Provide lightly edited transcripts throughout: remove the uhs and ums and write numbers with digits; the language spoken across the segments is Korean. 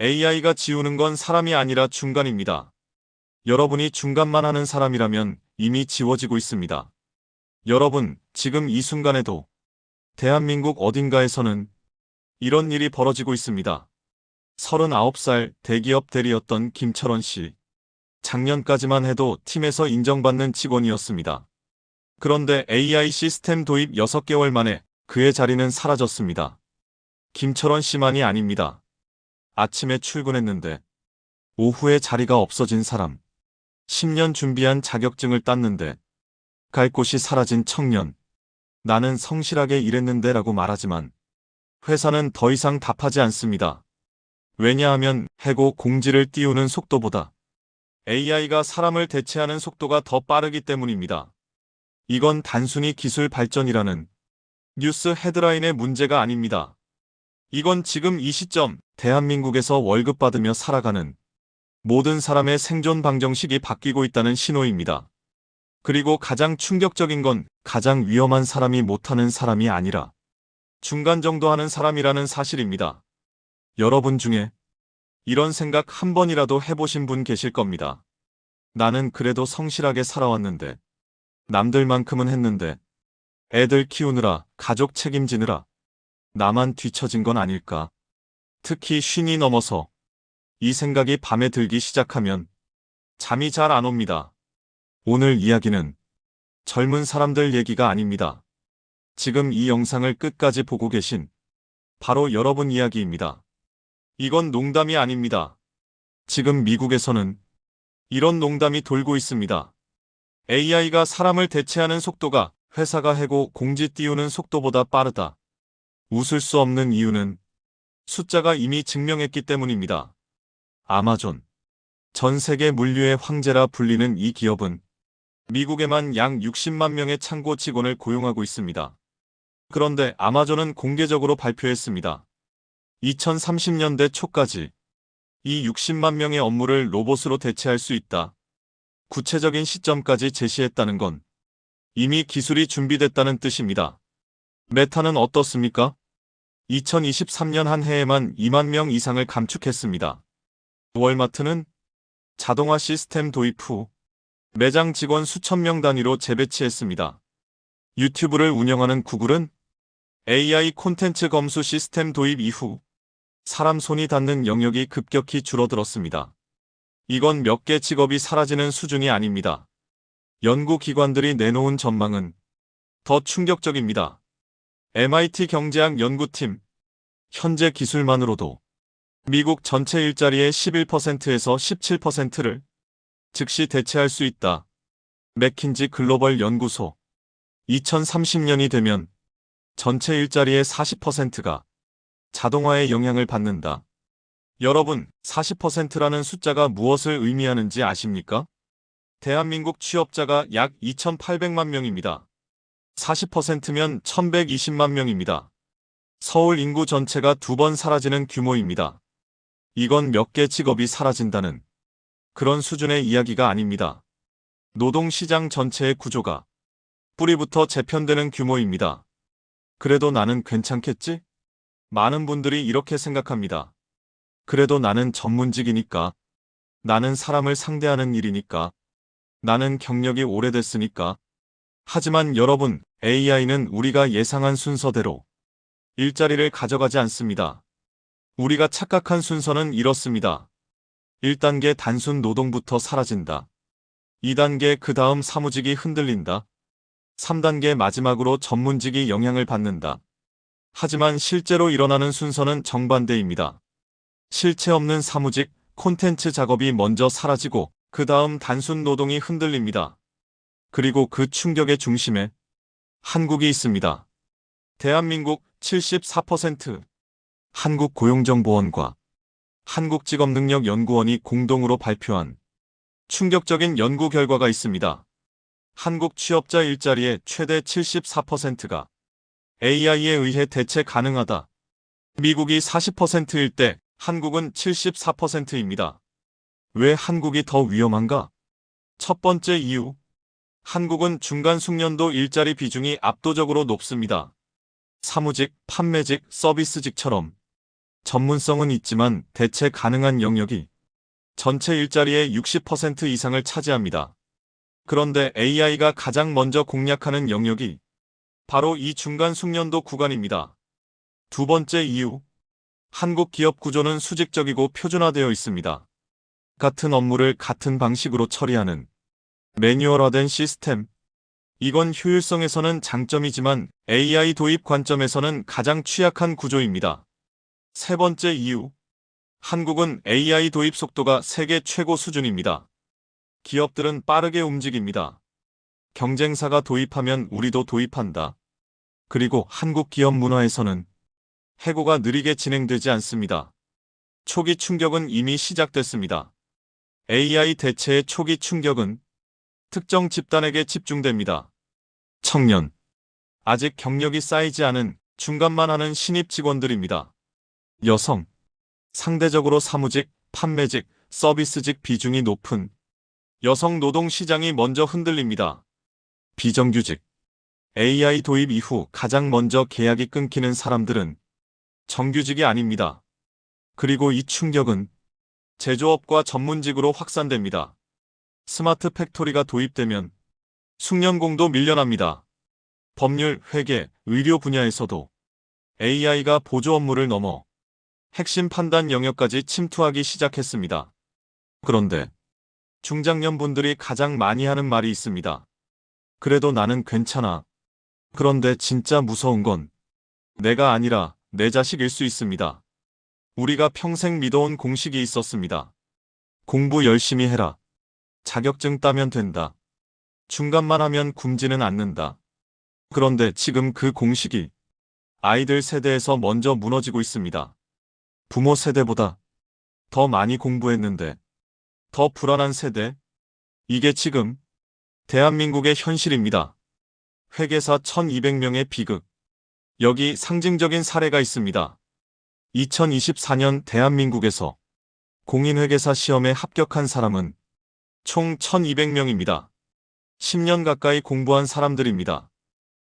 AI가 지우는 건 사람이 아니라 중간입니다. 여러분이 중간만 하는 사람이라면 이미 지워지고 있습니다. 여러분, 지금 이 순간에도 대한민국 어딘가에서는 이런 일이 벌어지고 있습니다. 39살 대기업 대리였던 김철원 씨. 작년까지만 해도 팀에서 인정받는 직원이었습니다. 그런데 AI 시스템 도입 6개월 만에 그의 자리는 사라졌습니다. 김철원 씨만이 아닙니다. 아침에 출근했는데 오후에 자리가 없어진 사람. 10년 준비한 자격증을 땄는데 갈 곳이 사라진 청년. 나는 성실하게 일했는데 라고 말하지만 회사는 더 이상 답하지 않습니다. 왜냐하면 해고 공지를 띄우는 속도보다 AI가 사람을 대체하는 속도가 더 빠르기 때문입니다. 이건 단순히 기술 발전이라는 뉴스 헤드라인의 문제가 아닙니다. 이건 지금 이 시점 대한민국에서 월급 받으며 살아가는 모든 사람의 생존 방정식이 바뀌고 있다는 신호입니다. 그리고 가장 충격적인 건 가장 위험한 사람이 못하는 사람이 아니라 중간 정도 하는 사람이라는 사실입니다. 여러분 중에 이런 생각 한 번이라도 해보신 분 계실 겁니다. 나는 그래도 성실하게 살아왔는데, 남들만큼은 했는데, 애들 키우느라, 가족 책임지느라, 나만 뒤처진 건 아닐까. 특히 50이 넘어서 이 생각이 밤에 들기 시작하면 잠이 잘 안 옵니다. 오늘 이야기는 젊은 사람들 얘기가 아닙니다. 지금 이 영상을 끝까지 보고 계신 바로 여러분 이야기입니다. 이건 농담이 아닙니다. 지금 미국에서는 이런 농담이 돌고 있습니다. AI가 사람을 대체하는 속도가 회사가 해고 공지 띄우는 속도보다 빠르다. 웃을 수 없는 이유는 숫자가 이미 증명했기 때문입니다. 아마존. 전 세계 물류의 황제라 불리는 이 기업은 미국에만 약 60만 명의 창고 직원을 고용하고 있습니다. 그런데 아마존은 공개적으로 발표했습니다. 2030년대 초까지 이 60만 명의 업무를 로봇으로 대체할 수 있다. 구체적인 시점까지 제시했다는 건 이미 기술이 준비됐다는 뜻입니다. 메타는 어떻습니까? 2023년 한 해에만 2만 명 이상을 감축했습니다. 월마트는 자동화 시스템 도입 후 매장 직원 수천 명 단위로 재배치했습니다. 유튜브를 운영하는 구글은 AI 콘텐츠 검수 시스템 도입 이후 사람 손이 닿는 영역이 급격히 줄어들었습니다. 이건 몇 개 직업이 사라지는 수준이 아닙니다. 연구기관들이 내놓은 전망은 더 충격적입니다. MIT 경제학 연구팀, 현재 기술만으로도 미국 전체 일자리의 11%에서 17%를 즉시 대체할 수 있다. 맥킨지 글로벌 연구소, 2030년이 되면 전체 일자리의 40%가 자동화의 영향을 받는다. 여러분, 40%라는 숫자가 무엇을 의미하는지 아십니까? 대한민국 취업자가 약 2,800만 명입니다. 40%면 1,120만 명입니다. 서울 인구 전체가 2번 사라지는 규모입니다. 이건 몇 개 직업이 사라진다는 그런 수준의 이야기가 아닙니다. 노동시장 전체의 구조가 뿌리부터 재편되는 규모입니다. 그래도 나는 괜찮겠지? 많은 분들이 이렇게 생각합니다. 그래도 나는 전문직이니까. 나는 사람을 상대하는 일이니까. 나는 경력이 오래됐으니까. 하지만 여러분, AI는 우리가 예상한 순서대로 일자리를 가져가지 않습니다. 우리가 착각한 순서는 이렇습니다. 1단계 단순 노동부터 사라진다. 2단계 그 다음 사무직이 흔들린다. 3단계 마지막으로 전문직이 영향을 받는다. 하지만 실제로 일어나는 순서는 정반대입니다. 실체 없는 사무직, 콘텐츠 작업이 먼저 사라지고 그 다음 단순 노동이 흔들립니다. 그리고 그 충격의 중심에 한국이 있습니다. 대한민국 74%, 한국고용정보원과 한국직업능력연구원이 공동으로 발표한 충격적인 연구 결과가 있습니다. 한국 취업자 일자리의 최대 74%가 AI에 의해 대체 가능하다. 미국이 40%일 때 한국은 74%입니다. 왜 한국이 더 위험한가? 첫 번째 이유. 한국은 중간 숙련도 일자리 비중이 압도적으로 높습니다. 사무직, 판매직, 서비스직처럼 전문성은 있지만 대체 가능한 영역이 전체 일자리의 60% 이상을 차지합니다. 그런데 AI가 가장 먼저 공략하는 영역이 바로 이 중간 숙련도 구간입니다. 두 번째 이유, 한국 기업 구조는 수직적이고 표준화되어 있습니다. 같은 업무를 같은 방식으로 처리하는 매뉴얼화된 시스템. 이건 효율성에서는 장점이지만 AI 도입 관점에서는 가장 취약한 구조입니다. 세 번째 이유, 한국은 AI 도입 속도가 세계 최고 수준입니다. 기업들은 빠르게 움직입니다. 경쟁사가 도입하면 우리도 도입한다. 그리고 한국 기업 문화에서는 해고가 느리게 진행되지 않습니다. 초기 충격은 이미 시작됐습니다. AI 대체의 초기 충격은 특정 집단에게 집중됩니다. 청년, 아직 경력이 쌓이지 않은 중간만 하는 신입 직원들입니다. 여성, 상대적으로 사무직, 판매직, 서비스직 비중이 높은 여성 노동 시장이 먼저 흔들립니다. 비정규직, AI 도입 이후 가장 먼저 계약이 끊기는 사람들은 정규직이 아닙니다. 그리고 이 충격은 제조업과 전문직으로 확산됩니다. 스마트 팩토리가 도입되면 숙련공도 밀려납니다. 법률, 회계, 의료 분야에서도 AI가 보조 업무를 넘어 핵심 판단 영역까지 침투하기 시작했습니다. 그런데 중장년분들이 가장 많이 하는 말이 있습니다. 그래도 나는 괜찮아. 그런데 진짜 무서운 건 내가 아니라 내 자식일 수 있습니다. 우리가 평생 믿어온 공식이 있었습니다. 공부 열심히 해라. 자격증 따면 된다. 중간만 하면 굶지는 않는다. 그런데 지금 그 공식이 아이들 세대에서 먼저 무너지고 있습니다. 부모 세대보다 더 많이 공부했는데 더 불안한 세대. 이게 지금 대한민국의 현실입니다. 회계사 1200명의 비극. 여기 상징적인 사례가 있습니다. 2024년 대한민국에서 공인회계사 시험에 합격한 사람은 총 1200명입니다. 10년 가까이 공부한 사람들입니다.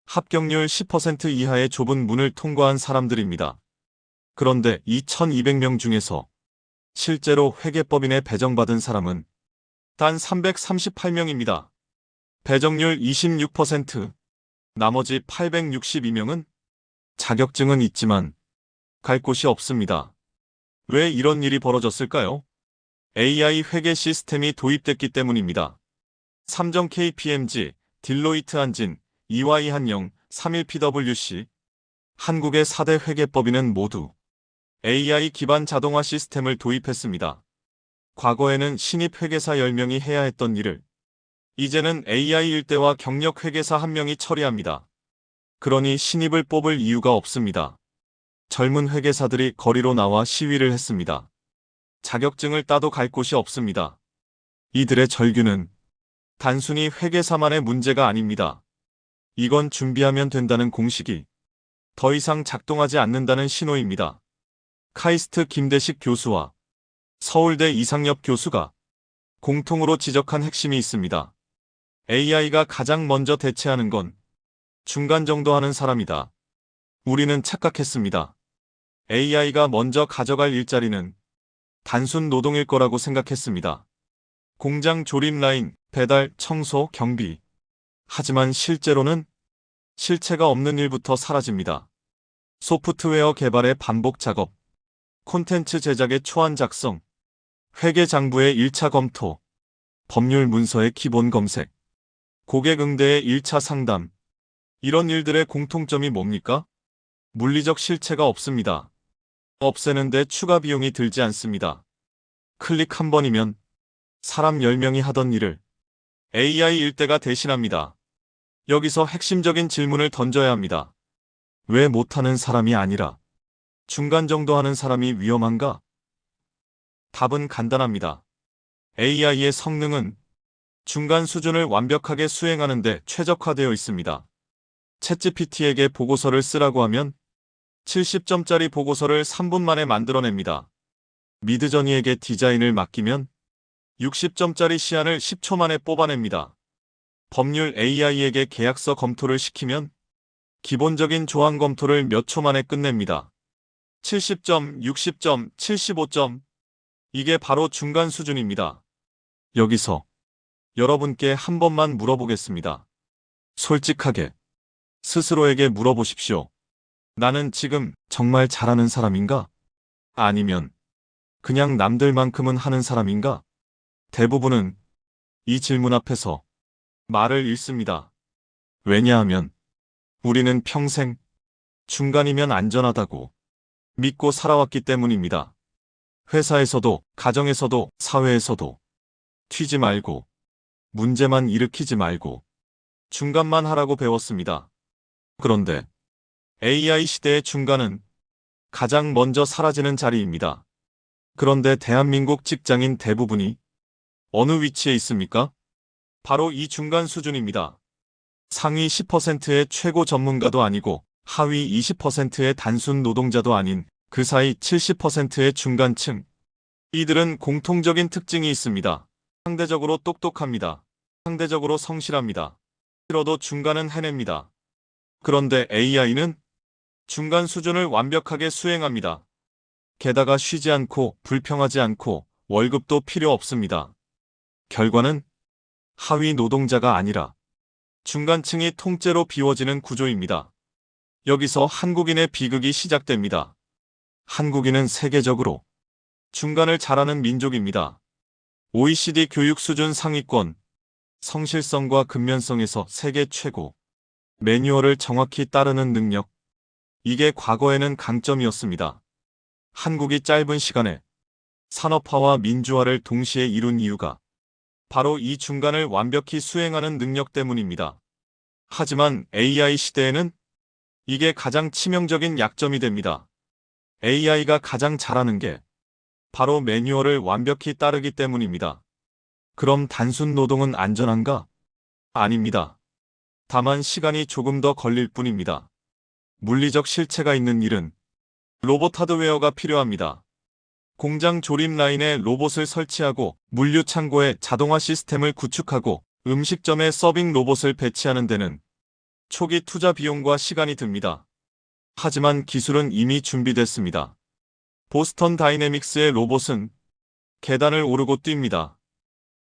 합격률 10% 이하의 좁은 문을 통과한 사람들입니다. 그런데 이 1200명 중에서 실제로 회계법인에 배정받은 사람은 단 338명입니다. 배정률 26%. 나머지 862명은 자격증은 있지만 갈 곳이 없습니다. 왜 이런 일이 벌어졌을까요? AI 회계 시스템이 도입됐기 때문입니다. 삼정 KPMG, 딜로이트 한진, EY 한영, 31PwC, 한국의 4대 회계법인은 모두 AI 기반 자동화 시스템을 도입했습니다. 과거에는 신입 회계사 10명이 해야 했던 일을 이제는 AI 일대와 경력 회계사 1명이 처리합니다. 그러니 신입을 뽑을 이유가 없습니다. 젊은 회계사들이 거리로 나와 시위를 했습니다. 자격증을 따도 갈 곳이 없습니다. 이들의 절규는 단순히 회계사만의 문제가 아닙니다. 이건 준비하면 된다는 공식이 더 이상 작동하지 않는다는 신호입니다. 카이스트 김대식 교수와 서울대 이상엽 교수가 공통으로 지적한 핵심이 있습니다. AI가 가장 먼저 대체하는 건 중간 정도 하는 사람이다. 우리는 착각했습니다. AI가 먼저 가져갈 일자리는 단순 노동일 거라고 생각했습니다. 공장 조립 라인, 배달, 청소, 경비. 하지만 실제로는 실체가 없는 일부터 사라집니다. 소프트웨어 개발의 반복 작업, 콘텐츠 제작의 초안 작성, 회계 장부의 1차 검토, 법률 문서의 기본 검색, 고객 응대의 1차 상담. 이런 일들의 공통점이 뭡니까? 물리적 실체가 없습니다. 없애는데 추가 비용이 들지 않습니다. 클릭 한 번이면 사람 10명이 하던 일을 AI 일대가 대신합니다. 여기서 핵심적인 질문을 던져야 합니다. 왜 못하는 사람이 아니라 중간 정도 하는 사람이 위험한가? 답은 간단합니다. AI의 성능은 중간 수준을 완벽하게 수행하는 데 최적화되어 있습니다. 챗GPT에게 보고서를 쓰라고 하면 70점짜리 보고서를 3분 만에 만들어냅니다. 미드저니에게 디자인을 맡기면 60점짜리 시안을 10초 만에 뽑아냅니다. 법률 AI에게 계약서 검토를 시키면 기본적인 조항 검토를 몇 초 만에 끝냅니다. 70점, 60점, 75점. 이게 바로 중간 수준입니다. 여기서 여러분께 한 번만 물어보겠습니다. 솔직하게 스스로에게 물어보십시오. 나는 지금 정말 잘하는 사람인가? 아니면 그냥 남들만큼은 하는 사람인가? 대부분은 이 질문 앞에서 말을 잃습니다. 왜냐하면 우리는 평생 중간이면 안전하다고 믿고 살아왔기 때문입니다. 회사에서도, 가정에서도, 사회에서도 튀지 말고, 문제만 일으키지 말고, 중간만 하라고 배웠습니다. 그런데 AI 시대의 중간은 가장 먼저 사라지는 자리입니다. 그런데 대한민국 직장인 대부분이 어느 위치에 있습니까? 바로 이 중간 수준입니다. 상위 10%의 최고 전문가도 아니고 하위 20%의 단순 노동자도 아닌 그 사이 70%의 중간층. 이들은 공통적인 특징이 있습니다. 상대적으로 똑똑합니다. 상대적으로 성실합니다. 싫어도 중간은 해냅니다. 그런데 AI는 중간 수준을 완벽하게 수행합니다. 게다가 쉬지 않고 불평하지 않고 월급도 필요 없습니다. 결과는 하위 노동자가 아니라 중간층이 통째로 비워지는 구조입니다. 여기서 한국인의 비극이 시작됩니다. 한국인은 세계적으로 중간을 잘하는 민족입니다. OECD 교육 수준 상위권, 성실성과 근면성에서 세계 최고, 매뉴얼을 정확히 따르는 능력, 이게 과거에는 강점이었습니다. 한국이 짧은 시간에 산업화와 민주화를 동시에 이룬 이유가 바로 이 중간을 완벽히 수행하는 능력 때문입니다. 하지만 AI 시대에는 이게 가장 치명적인 약점이 됩니다. AI가 가장 잘하는 게 바로 매뉴얼을 완벽히 따르기 때문입니다. 그럼 단순 노동은 안전한가? 아닙니다. 다만 시간이 조금 더 걸릴 뿐입니다. 물리적 실체가 있는 일은 로봇 하드웨어가 필요합니다. 공장 조립 라인에 로봇을 설치하고 물류 창고에 자동화 시스템을 구축하고 음식점에 서빙 로봇을 배치하는 데는 초기 투자 비용과 시간이 듭니다. 하지만 기술은 이미 준비됐습니다. 보스턴 다이내믹스의 로봇은 계단을 오르고 뜁니다.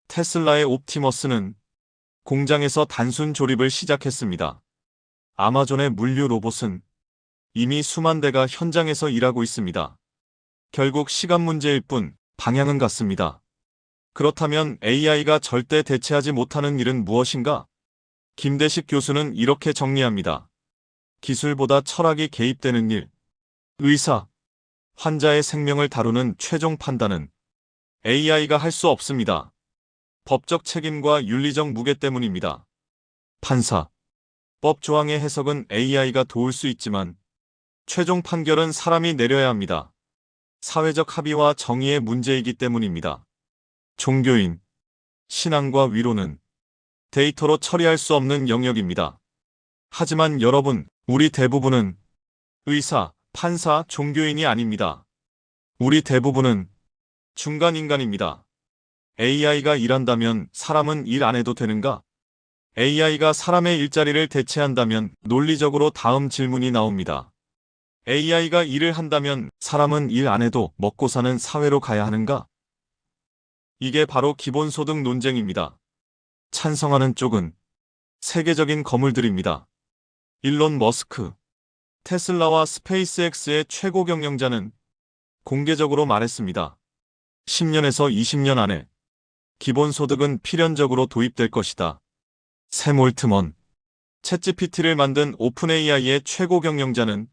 테슬라의 옵티머스는 공장에서 단순 조립을 시작했습니다. 아마존의 물류 로봇은 이미 수만 대가 현장에서 일하고 있습니다. 결국 시간 문제일 뿐 방향은 같습니다. 그렇다면 AI가 절대 대체하지 못하는 일은 무엇인가? 김대식 교수는 이렇게 정리합니다. 기술보다 철학이 개입되는 일, 의사, 환자의 생명을 다루는 최종 판단은 AI가 할 수 없습니다. 법적 책임과 윤리적 무게 때문입니다. 판사, 법 조항의 해석은 AI가 도울 수 있지만 최종 판결은 사람이 내려야 합니다. 사회적 합의와 정의의 문제이기 때문입니다. 종교인, 신앙과 위로는 데이터로 처리할 수 없는 영역입니다. 하지만 여러분, 우리 대부분은 의사, 판사, 종교인이 아닙니다. 우리 대부분은 중간 인간입니다. AI가 일한다면 사람은 일 안 해도 되는가? AI가 사람의 일자리를 대체한다면 논리적으로 다음 질문이 나옵니다. AI가 일을 한다면 사람은 일 안 해도 먹고 사는 사회로 가야 하는가? 이게 바로 기본소득 논쟁입니다. 찬성하는 쪽은 세계적인 거물들입니다. 일론 머스크, 테슬라와 스페이스X의 최고 경영자는 공개적으로 말했습니다. 10년에서 20년 안에 기본소득은 필연적으로 도입될 것이다. 샘 올트먼, 챗GPT를 만든 오픈AI의 최고 경영자는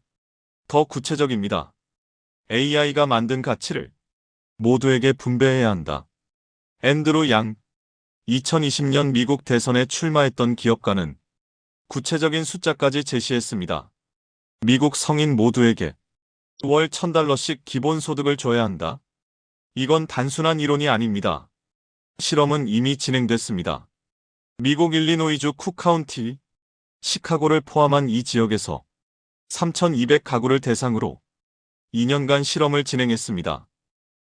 더 구체적입니다. AI가 만든 가치를 모두에게 분배해야 한다. 앤드루 양, 2020년 미국 대선에 출마했던 기업가는 구체적인 숫자까지 제시했습니다. 미국 성인 모두에게 월 $1,000씩 기본소득을 줘야 한다. 이건 단순한 이론이 아닙니다. 실험은 이미 진행됐습니다. 미국 일리노이주 쿡카운티, 시카고를 포함한 이 지역에서 3,200가구를 대상으로 2년간 실험을 진행했습니다.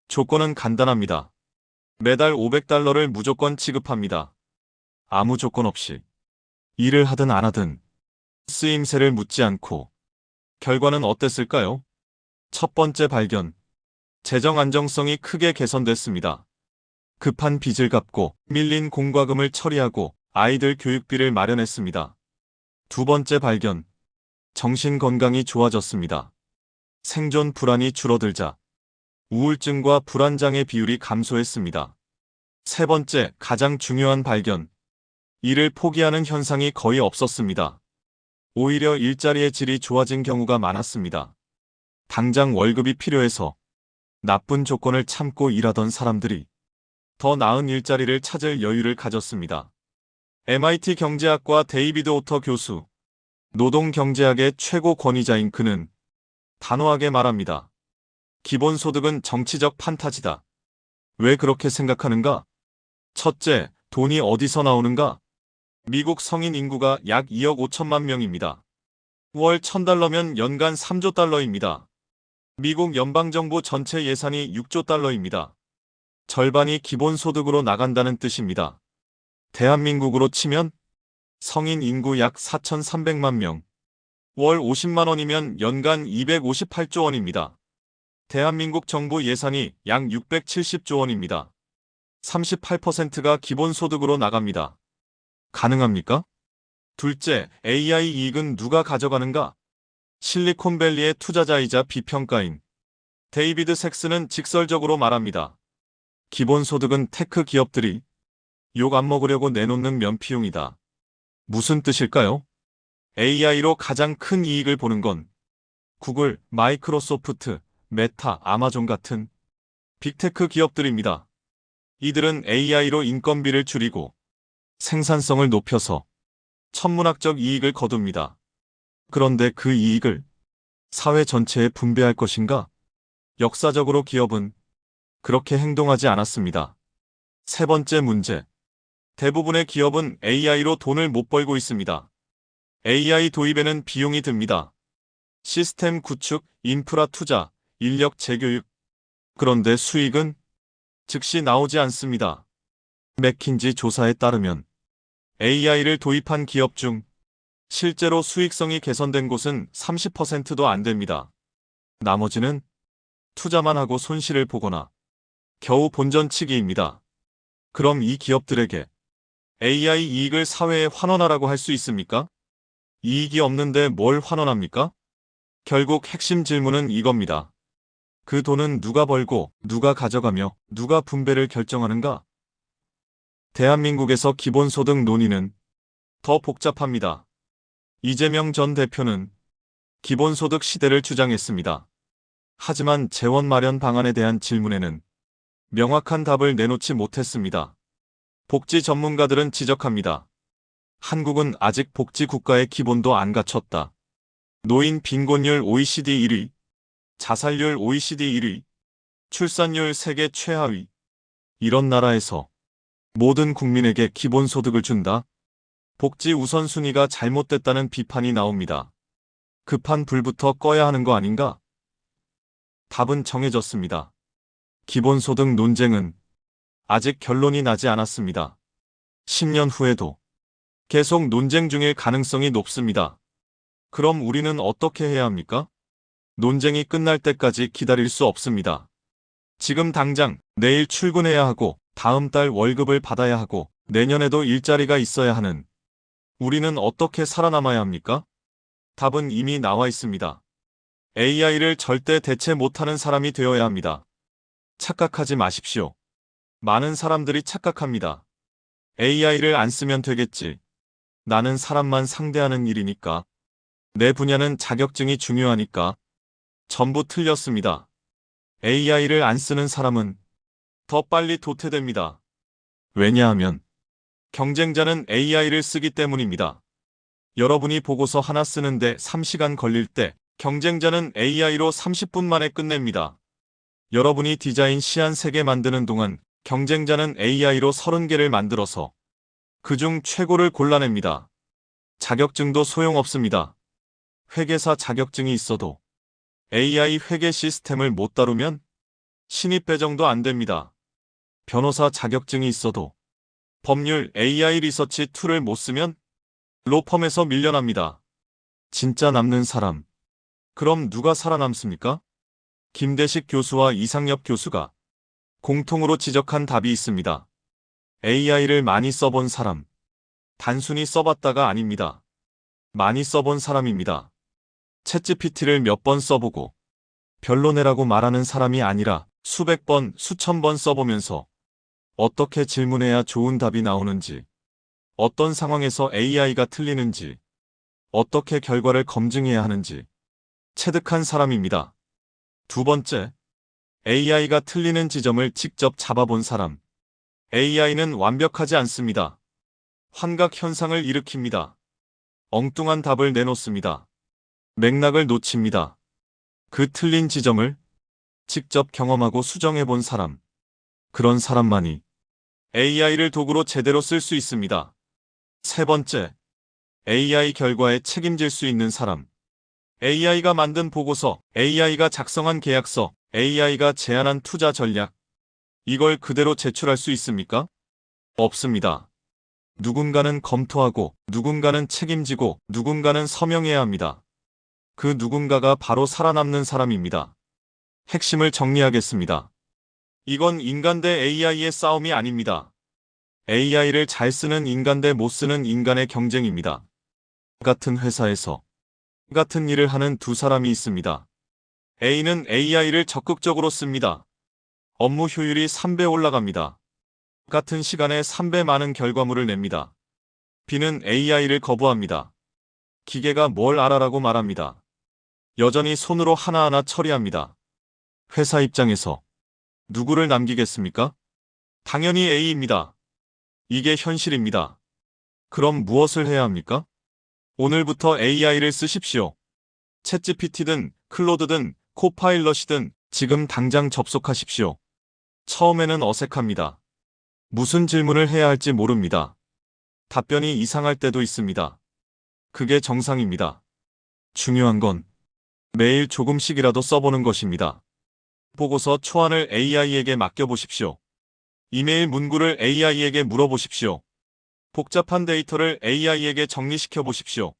조건은 간단합니다. 매달 $500를 무조건 지급합니다. 아무 조건 없이 일을 하든 안 하든 쓰임새를 묻지 않고 결과는 어땠을까요? 첫 번째 발견. 재정 안정성이 크게 개선됐습니다. 급한 빚을 갚고 밀린 공과금을 처리하고 아이들 교육비를 마련했습니다. 두 번째 발견. 정신 건강이 좋아졌습니다. 생존 불안이 줄어들자 우울증과 불안장애 비율이 감소했습니다. 세 번째, 가장 중요한 발견. 일을 포기하는 현상이 거의 없었습니다. 오히려 일자리의 질이 좋아진 경우가 많았습니다. 당장 월급이 필요해서 나쁜 조건을 참고 일하던 사람들이 더 나은 일자리를 찾을 여유를 가졌습니다. MIT 경제학과 데이비드 오터 교수, 노동경제학의 최고 권위자인 그는 단호하게 말합니다. 기본소득은 정치적 판타지다. 왜 그렇게 생각하는가? 첫째, 돈이 어디서 나오는가? 미국 성인 인구가 약 2억 5천만 명입니다. 월 1000달러면 연간 3조 달러입니다. 미국 연방정부 전체 예산이 6조 달러입니다. 절반이 기본소득으로 나간다는 뜻입니다. 대한민국으로 치면 성인 인구 약 4,300만 명, 월 50만 원이면 연간 258조 원입니다. 대한민국 정부 예산이 약 670조 원입니다. 38%가 기본소득으로 나갑니다. 가능합니까? 둘째, AI 이익은 누가 가져가는가? 실리콘밸리의 투자자이자 비평가인 데이비드 섹스는 직설적으로 말합니다. 기본소득은 테크 기업들이 욕 안 먹으려고 내놓는 면피용이다. 무슨 뜻일까요? AI로 가장 큰 이익을 보는 건 구글, 마이크로소프트, 메타, 아마존 같은 빅테크 기업들입니다. 이들은 AI로 인건비를 줄이고 생산성을 높여서 천문학적 이익을 거둡니다. 그런데 그 이익을 사회 전체에 분배할 것인가? 역사적으로 기업은 그렇게 행동하지 않았습니다. 세 번째 문제. 대부분의 기업은 AI로 돈을 못 벌고 있습니다. AI 도입에는 비용이 듭니다. 시스템 구축, 인프라 투자, 인력 재교육. 그런데 수익은 즉시 나오지 않습니다. 맥킨지 조사에 따르면 AI를 도입한 기업 중 실제로 수익성이 개선된 곳은 30%도 안 됩니다. 나머지는 투자만 하고 손실을 보거나 겨우 본전치기입니다. 그럼 이 기업들에게 AI 이익을 사회에 환원하라고 할 수 있습니까? 이익이 없는데 뭘 환원합니까? 결국 핵심 질문은 이겁니다. 그 돈은 누가 벌고 누가 가져가며 누가 분배를 결정하는가? 대한민국에서 기본소득 논의는 더 복잡합니다. 이재명 전 대표는 기본소득 시대를 주장했습니다. 하지만 재원 마련 방안에 대한 질문에는 명확한 답을 내놓지 못했습니다. 복지 전문가들은 지적합니다. 한국은 아직 복지 국가의 기본도 안 갖췄다. 노인 빈곤율 OECD 1위, 자살률 OECD 1위, 출산율 세계 최하위. 이런 나라에서 모든 국민에게 기본소득을 준다? 복지 우선순위가 잘못됐다는 비판이 나옵니다. 급한 불부터 꺼야 하는 거 아닌가? 답은 정해졌습니다. 기본소득 논쟁은 아직 결론이 나지 않았습니다. 10년 후에도 계속 논쟁 중일 가능성이 높습니다. 그럼 우리는 어떻게 해야 합니까? 논쟁이 끝날 때까지 기다릴 수 없습니다. 지금 당장 내일 출근해야 하고 다음 달 월급을 받아야 하고 내년에도 일자리가 있어야 하는 우리는 어떻게 살아남아야 합니까? 답은 이미 나와 있습니다. AI를 절대 대체 못하는 사람이 되어야 합니다. 착각하지 마십시오. 많은 사람들이 착각합니다. AI를 안 쓰면 되겠지. 나는 사람만 상대하는 일이니까. 내 분야는 자격증이 중요하니까. 전부 틀렸습니다. AI를 안 쓰는 사람은 더 빨리 도태됩니다. 왜냐하면 경쟁자는 AI를 쓰기 때문입니다. 여러분이 보고서 하나 쓰는데 3시간 걸릴 때 경쟁자는 AI로 30분 만에 끝냅니다. 여러분이 디자인 시안 3개 만드는 동안 경쟁자는 AI로 30개를 만들어서 그중 최고를 골라냅니다. 자격증도 소용없습니다. 회계사 자격증이 있어도 AI 회계 시스템을 못 다루면 신입 배정도 안 됩니다. 변호사 자격증이 있어도 법률 AI 리서치 툴을 못 쓰면 로펌에서 밀려납니다. 진짜 남는 사람. 그럼 누가 살아남습니까? 김대식 교수와 이상엽 교수가 공통으로 지적한 답이 있습니다. AI를 많이 써본 사람. 단순히 써봤다가 아닙니다. 많이 써본 사람입니다. 챗GPT를 몇 번 써보고 별로네라고 말하는 사람이 아니라 수백 번, 수천 번 써보면서 어떻게 질문해야 좋은 답이 나오는지, 어떤 상황에서 AI가 틀리는지, 어떻게 결과를 검증해야 하는지 체득한 사람입니다. 두 번째, AI가 틀리는 지점을 직접 잡아본 사람. AI는 완벽하지 않습니다. 환각 현상을 일으킵니다. 엉뚱한 답을 내놓습니다. 맥락을 놓칩니다. 그 틀린 지점을 직접 경험하고 수정해본 사람. 그런 사람만이 AI를 도구로 제대로 쓸 수 있습니다. 세 번째, AI 결과에 책임질 수 있는 사람. AI가 만든 보고서, AI가 작성한 계약서, AI가 제안한 투자 전략. 이걸 그대로 제출할 수 있습니까? 없습니다. 누군가는 검토하고, 누군가는 책임지고, 누군가는 서명해야 합니다. 그 누군가가 바로 살아남는 사람입니다. 핵심을 정리하겠습니다. 이건 인간 대 AI의 싸움이 아닙니다. AI를 잘 쓰는 인간 대 못 쓰는 인간의 경쟁입니다. 같은 회사에서 같은 일을 하는 두 사람이 있습니다. A는 AI를 적극적으로 씁니다. 업무 효율이 3배 올라갑니다. 같은 시간에 3배 많은 결과물을 냅니다. B는 AI를 거부합니다. 기계가 뭘 알아라고 말합니다. 여전히 손으로 하나하나 처리합니다. 회사 입장에서 누구를 남기겠습니까? 당연히 A입니다. 이게 현실입니다. 그럼 무엇을 해야 합니까? 오늘부터 AI를 쓰십시오. 챗GPT든 클로드든 코파일럿이든 지금 당장 접속하십시오. 처음에는 어색합니다. 무슨 질문을 해야 할지 모릅니다. 답변이 이상할 때도 있습니다. 그게 정상입니다. 중요한 건 매일 조금씩이라도 써보는 것입니다. 보고서 초안을 AI에게 맡겨보십시오. 이메일 문구를 AI에게 물어보십시오. 복잡한 데이터를 AI에게 정리시켜 보십시오.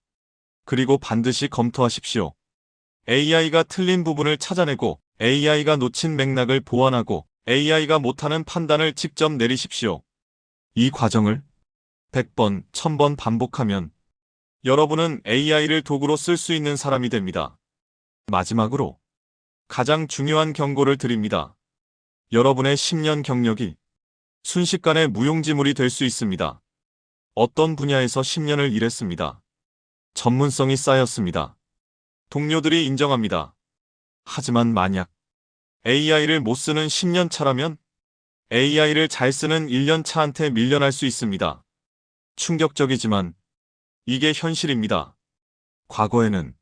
그리고 반드시 검토하십시오. AI가 틀린 부분을 찾아내고 AI가 놓친 맥락을 보완하고 AI가 못하는 판단을 직접 내리십시오. 이 과정을 100번, 1000번 반복하면 여러분은 AI를 도구로 쓸 수 있는 사람이 됩니다. 마지막으로 가장 중요한 경고를 드립니다. 여러분의 10년 경력이 순식간에 무용지물이 될 수 있습니다. 어떤 분야에서 10년을 일했습니다. 전문성이 쌓였습니다. 동료들이 인정합니다. 하지만 만약 AI를 못 쓰는 10년 차라면 AI를 잘 쓰는 1년 차한테 밀려날 수 있습니다. 충격적이지만 이게 현실입니다. 과거에는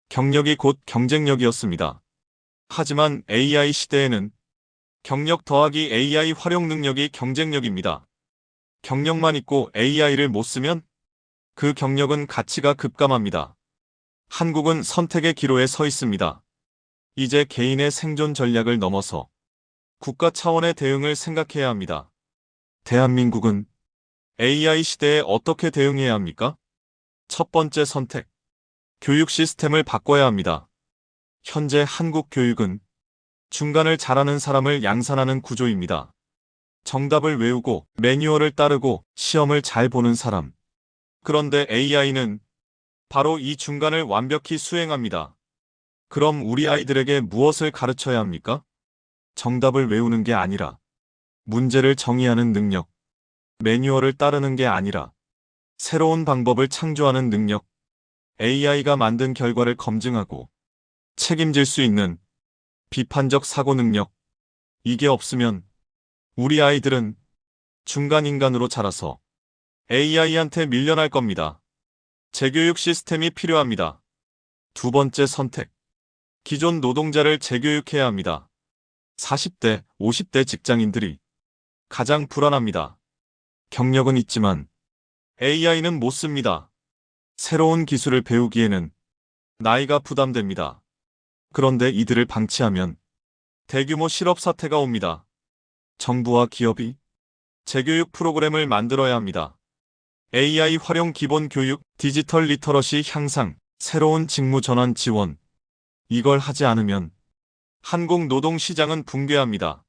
경력이 곧 경쟁력이었습니다. 하지만 AI 시대에는 경력 더하기 AI 활용 능력이 경쟁력입니다. 경력만 있고 AI를 못 쓰면 그 경력은 가치가 급감합니다. 한국은 선택의 기로에 서 있습니다. 이제 개인의 생존 전략을 넘어서 국가 차원의 대응을 생각해야 합니다. 대한민국은 AI 시대에 어떻게 대응해야 합니까? 첫 번째 선택. 교육 시스템을 바꿔야 합니다. 현재 한국 교육은 중간을 잘하는 사람을 양산하는 구조입니다. 정답을 외우고 매뉴얼을 따르고 시험을 잘 보는 사람. 그런데 AI는 바로 이 중간을 완벽히 수행합니다. 그럼 우리 아이들에게 무엇을 가르쳐야 합니까? 정답을 외우는 게 아니라 문제를 정의하는 능력, 매뉴얼을 따르는 게 아니라 새로운 방법을 창조하는 능력, AI가 만든 결과를 검증하고 책임질 수 있는 비판적 사고 능력. 이게 없으면 우리 아이들은 중간 인간으로 자라서 AI한테 밀려날 겁니다. 재교육 시스템이 필요합니다. 두 번째 선택. 기존 노동자를 재교육해야 합니다. 40대, 50대 직장인들이 가장 불안합니다. 경력은 있지만 AI는 못 씁니다. 새로운 기술을 배우기에는 나이가 부담됩니다. 그런데 이들을 방치하면 대규모 실업 사태가 옵니다. 정부와 기업이 재교육 프로그램을 만들어야 합니다. AI 활용 기본 교육, 디지털 리터러시 향상, 새로운 직무 전환 지원. 이걸 하지 않으면 한국 노동시장은 붕괴합니다.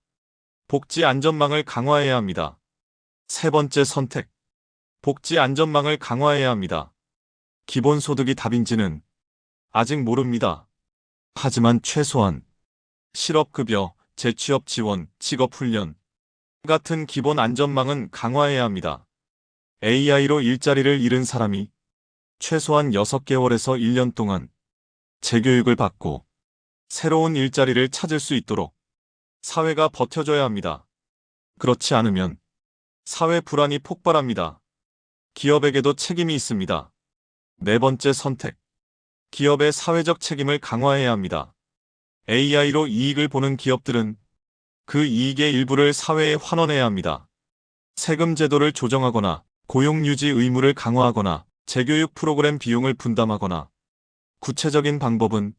복지 안전망을 강화해야 합니다. 세 번째 선택. 복지 안전망을 강화해야 합니다. 기본소득이 답인지는 아직 모릅니다. 하지만 최소한 실업급여, 재취업 지원, 직업훈련 같은 기본 안전망은 강화해야 합니다. AI로 일자리를 잃은 사람이 최소한 6개월에서 1년 동안 재교육을 받고 새로운 일자리를 찾을 수 있도록 사회가 버텨줘야 합니다. 그렇지 않으면 사회 불안이 폭발합니다. 기업에게도 책임이 있습니다. 네 번째 선택. 기업의 사회적 책임을 강화해야 합니다. AI로 이익을 보는 기업들은 그 이익의 일부를 사회에 환원해야 합니다. 세금 제도를 조정하거나 고용유지 의무를 강화하거나 재교육 프로그램 비용을 분담하거나 구체적인 방법은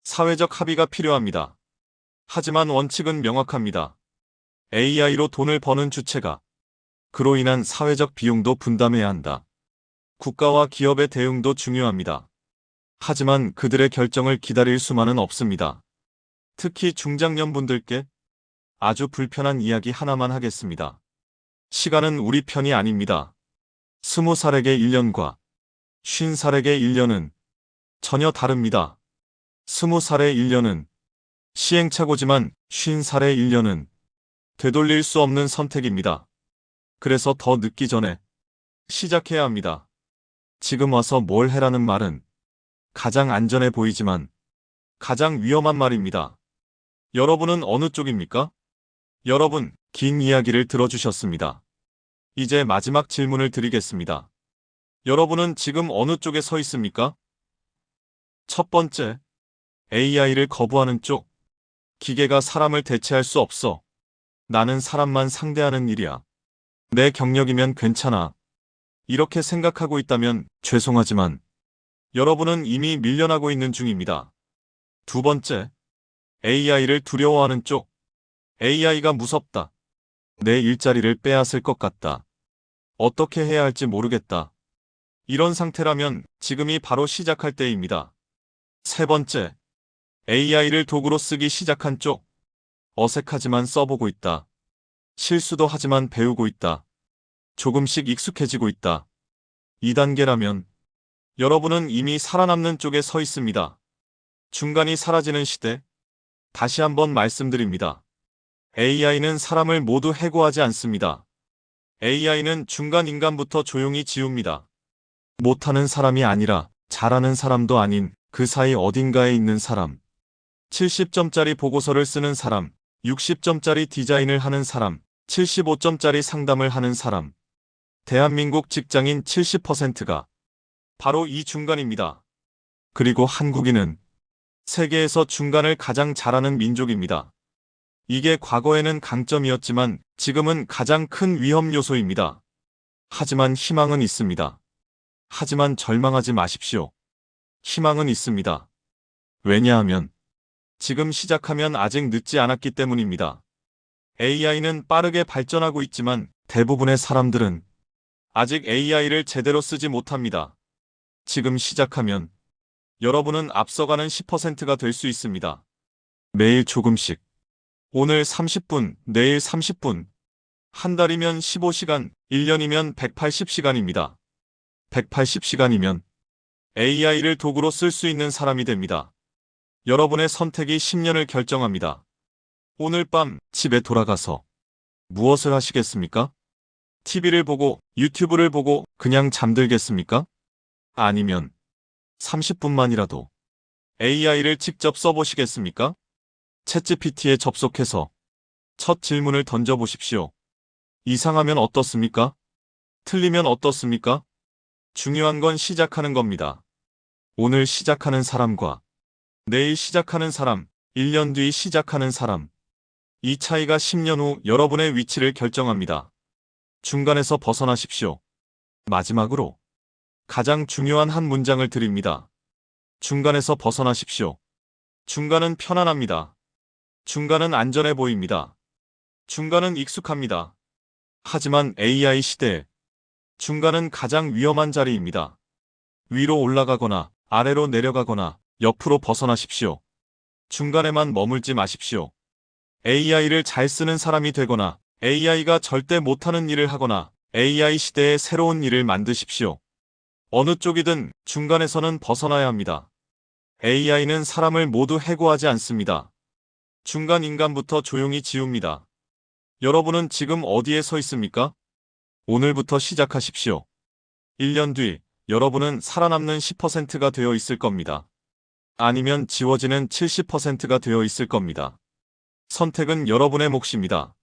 사회적 합의가 필요합니다. 하지만 원칙은 명확합니다. AI로 돈을 버는 주체가 그로 인한 사회적 비용도 분담해야 한다. 국가와 기업의 대응도 중요합니다. 하지만 그들의 결정을 기다릴 수만은 없습니다. 특히 중장년분들께 아주 불편한 이야기 하나만 하겠습니다. 시간은 우리 편이 아닙니다. 20살에게 1년과 50살에게 1년은 전혀 다릅니다. 20살의 1년은 시행착오지만 50살의 1년은 되돌릴 수 없는 선택입니다. 그래서 더 늦기 전에 시작해야 합니다. 지금 와서 뭘 해라는 말은 가장 안전해 보이지만 가장 위험한 말입니다. 여러분은 어느 쪽입니까? 여러분, 긴 이야기를 들어주셨습니다. 이제 마지막 질문을 드리겠습니다. 여러분은 지금 어느 쪽에 서 있습니까? 첫 번째, AI를 거부하는 쪽. 기계가 사람을 대체할 수 없어. 나는 사람만 상대하는 일이야. 내 경력이면 괜찮아. 이렇게 생각하고 있다면 죄송하지만 여러분은 이미 밀려나고 있는 중입니다. 두 번째, AI를 두려워하는 쪽. AI가 무섭다. 내 일자리를 빼앗을 것 같다. 어떻게 해야 할지 모르겠다. 이런 상태라면 지금이 바로 시작할 때입니다. 세 번째, AI를 도구로 쓰기 시작한 쪽. 어색하지만 써보고 있다. 실수도 하지만 배우고 있다. 조금씩 익숙해지고 있다. 2단계라면 여러분은 이미 살아남는 쪽에 서 있습니다. 중간이 사라지는 시대. 다시 한번 말씀드립니다. AI는 사람을 모두 해고하지 않습니다. AI는 중간 인간부터 조용히 지웁니다. 못하는 사람이 아니라 잘하는 사람도 아닌 그 사이 어딘가에 있는 사람. 70점짜리 보고서를 쓰는 사람, 60점짜리 디자인을 하는 사람, 75점짜리 상담을 하는 사람. 대한민국 직장인 70%가 바로 이 중간입니다. 그리고 한국인은 세계에서 중간을 가장 잘하는 민족입니다. 이게 과거에는 강점이었지만 지금은 가장 큰 위험 요소입니다. 하지만 희망은 있습니다. 하지만 절망하지 마십시오. 희망은 있습니다. 왜냐하면 지금 시작하면 아직 늦지 않았기 때문입니다. AI는 빠르게 발전하고 있지만 대부분의 사람들은 아직 AI를 제대로 쓰지 못합니다. 지금 시작하면 여러분은 앞서가는 10%가 될 수 있습니다. 매일 조금씩. 오늘 30분, 내일 30분. 한 달이면 15시간, 1년이면 180시간입니다. 180시간이면 AI를 도구로 쓸 수 있는 사람이 됩니다. 여러분의 선택이 10년을 결정합니다. 오늘 밤 집에 돌아가서 무엇을 하시겠습니까? TV를 보고 유튜브를 보고 그냥 잠들겠습니까? 아니면 30분만이라도 AI를 직접 써보시겠습니까? 챗GPT에 접속해서 첫 질문을 던져보십시오. 이상하면 어떻습니까? 틀리면 어떻습니까? 중요한 건 시작하는 겁니다. 오늘 시작하는 사람과 내일 시작하는 사람, 1년 뒤 시작하는 사람. 이 차이가 10년 후 여러분의 위치를 결정합니다. 중간에서 벗어나십시오. 마지막으로 가장 중요한 한 문장을 드립니다. 중간에서 벗어나십시오. 중간은 편안합니다. 중간은 안전해 보입니다. 중간은 익숙합니다. 하지만 AI 시대에 중간은 가장 위험한 자리입니다. 위로 올라가거나 아래로 내려가거나 옆으로 벗어나십시오. 중간에만 머물지 마십시오. AI를 잘 쓰는 사람이 되거나 AI가 절대 못하는 일을 하거나 AI 시대의 새로운 일을 만드십시오. 어느 쪽이든 중간에서는 벗어나야 합니다. AI는 사람을 모두 해고하지 않습니다. 중간 인간부터 조용히 지웁니다. 여러분은 지금 어디에 서 있습니까? 오늘부터 시작하십시오. 1년 뒤 여러분은 살아남는 10%가 되어 있을 겁니다. 아니면 지워지는 70%가 되어 있을 겁니다. 선택은 여러분의 몫입니다.